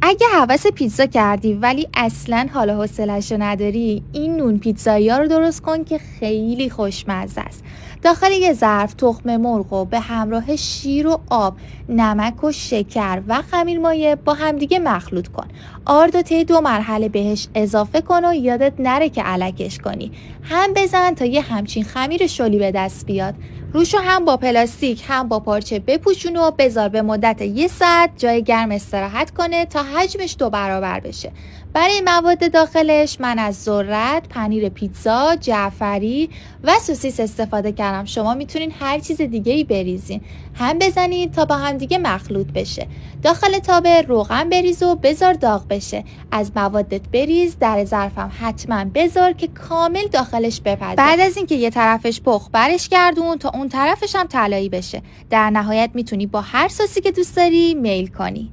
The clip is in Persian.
اگه هوس پیتزا کردی ولی اصلا حال و حوصله‌شو نداری، این نون پیتزایی‌ها رو درست کن که خیلی خوشمزه است. داخل یه ظرف تخم مرغ و به همراه شیر و آب، نمک و شکر و خمیرمایه با همدیگه مخلوط کن. آرد و طی 2 مرحله بهش اضافه کن و یادت نره که الکش کنی. هم بزن تا یه همچین خمیر شلی به دست بیاد. روشو هم با پلاستیک هم با پارچه بپوشون و بذار به مدت 1 ساعت جای گرم استراحت کنه تا حجمش 2 برابر بشه. برای مواد داخلش من از ذرت، پنیر پیتزا، جعفری و سوسیس استفاده کردم. شما میتونین هر چیز دیگه ای بریزین. هم بزنید تا با هم دیگه مخلوط بشه. داخل تابه روغن بریز و بذار داغ بشه. از موادت بریز، در ظرفم حتما بذار که کامل داخلش بپزه. بعد از اینکه یه طرفش پخت برش گردون تا اون طرفش هم طلایی بشه. در نهایت میتونی با هر سوسی که دوست داری میل کنی.